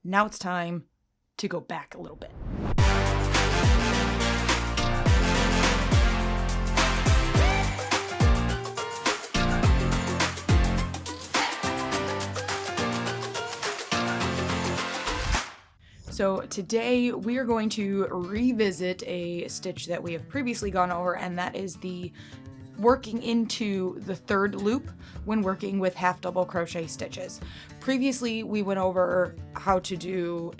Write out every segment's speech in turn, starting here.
Now it's time to go back a little bit. So today we are going to revisit a stitch that we have previously gone over, and that is the working into the third loop when working with half double crochet stitches. Previously we went over how to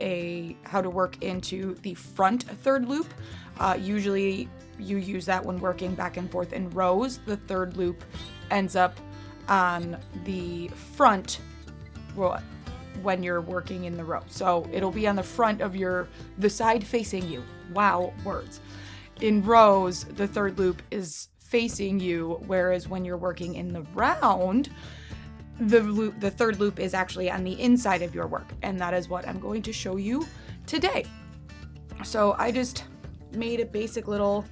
work into the front third loop. Usually you use that when working back and forth in rows. The third loop ends up on the front when you're working in the row. So it'll be on the front of the side facing you. Wow, words. In rows, the third loop is facing you, whereas when you're working in the round, the third loop is actually on the inside of your work, and that is what I'm going to show you today. So I just made a basic little,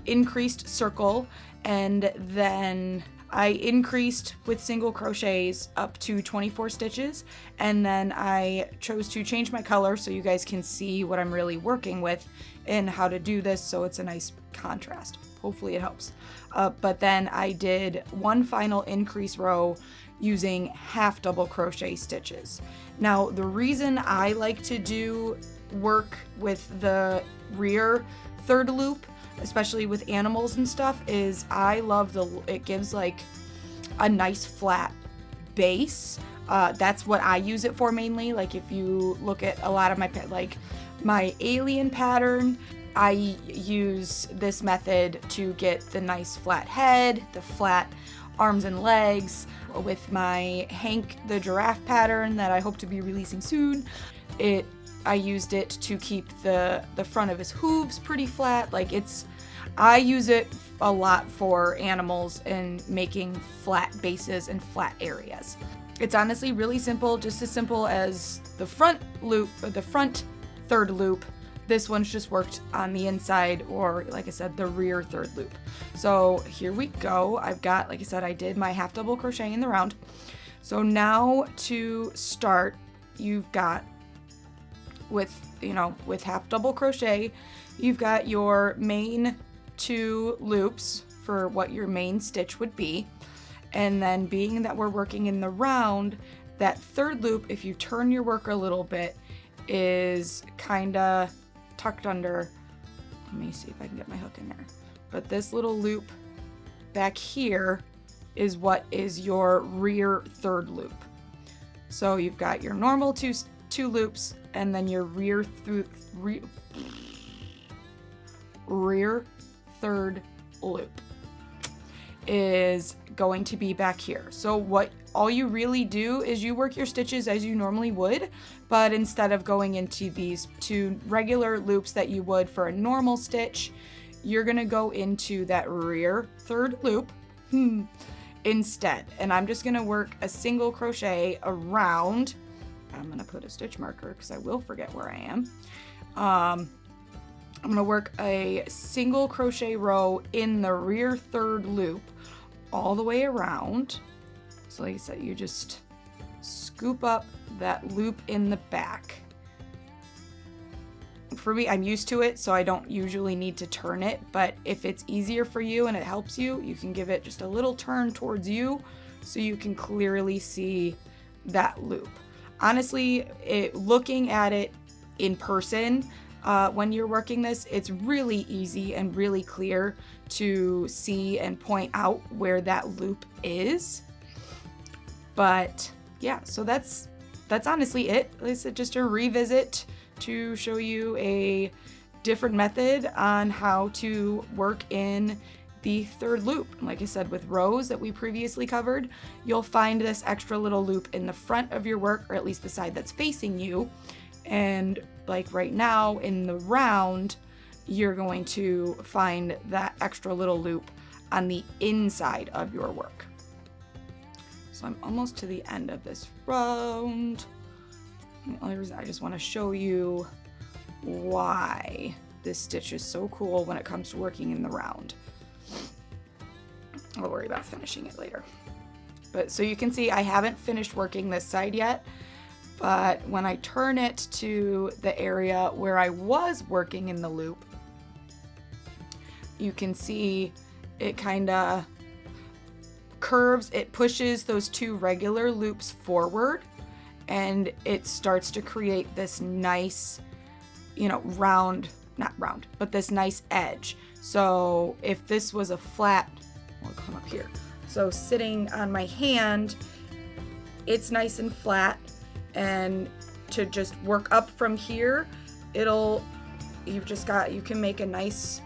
increased circle, and then I increased with single crochets up to 24 stitches, and then I chose to change my color so you guys can see what I'm really working with and how to do this, so it's a nice contrast. Hopefully it helps. But then I did one final increase row using half double crochet stitches. Now, the reason I like to do work with the rear third loop, especially with animals and stuff, is I love it gives like a nice flat base. That's what I use it for mainly. Like if you look at a lot of my alien pattern, I use this method to get the nice flat head, the flat arms and legs. With my Hank the giraffe pattern that I hope to be releasing soon, I used it to keep the front of his hooves pretty flat. I use it a lot for animals and making flat bases and flat areas. It's honestly really simple, just as simple as the front loop, or the front third loop. This one's just worked on the inside, or like I said, the rear third loop. So here we go. I've got, like I said, I did my half double crochet in the round. So now to start, you've got with half double crochet, you've got your main 2 loops for what your main stitch would be. And then being that we're working in the round, that third loop, if you turn your work a little bit, is kind of tucked under. Let me see if I can get my hook in there. But this little loop back here is what is your rear third loop. So you've got your normal two loops, and then your rear third loop is going to be back here. So all you really do is you work your stitches as you normally would, but instead of going into these 2 regular loops that you would for a normal stitch, you're gonna go into that rear third loop instead. And I'm just gonna work a single crochet around. I'm gonna put a stitch marker because I will forget where I am. I'm gonna work a single crochet row in the rear third loop all the way around. So like I said, you just scoop up that loop in the back. For me, I'm used to it, so I don't usually need to turn it, but if it's easier for you and it helps you, you can give it just a little turn towards you so you can clearly see that loop. Honestly, looking at it in person, when you're working this, it's really easy and really clear to see and point out where that loop is. But yeah, so that's honestly it. Like I said, just a revisit to show you a different method on how to work in the third loop. Like I said, with rows that we previously covered, you'll find this extra little loop in the front of your work, or at least the side that's facing you. And like right now in the round, you're going to find that extra little loop on the inside of your work. So I'm almost to the end of this round. The only reason I just want to show you why this stitch is so cool when it comes to working in the round. I'll worry about finishing it later. But so you can see I haven't finished working this side yet, But when I turn it to the area where I was working in the loop, you can see it kind of curves, it pushes those 2 regular loops forward, and it starts to create this nice, round, not round, but this nice edge. So if this was a flat, I'll come up here. So sitting on my hand, it's nice and flat, and to just work up from here, you can make a nice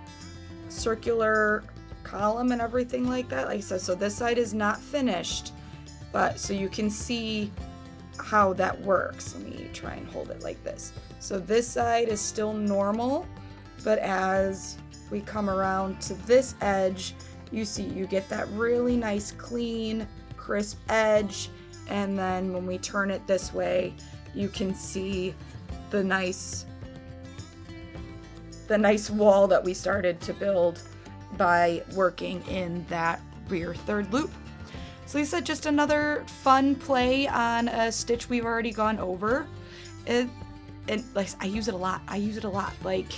circular column and everything like that. Like I said, so this side is not finished, but so you can see how that works. Let me try and hold it like this. So this side is still normal, but as we come around to this edge, you see you get that really nice, clean, crisp edge. And then when we turn it this way, you can see the nice wall that we started to build by working in that rear third loop. So Lisa, just another fun play on a stitch we've already gone over. And like I use it a lot. Like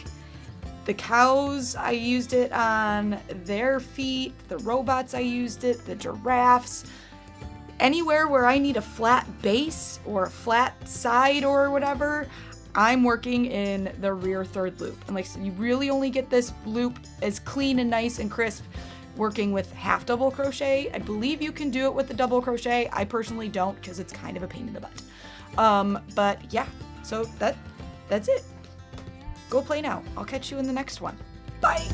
the cows, I used it on their feet. The robots, I used it. The giraffes. Anywhere where I need a flat base or a flat side or whatever, I'm working in the rear third loop. And like I said, you really only get this loop as clean and nice and crisp working with half double crochet. I believe you can do it with the double crochet. I personally don't because it's kind of a pain in the butt. But yeah, so that's it. Go play now. I'll catch you in the next one. Bye.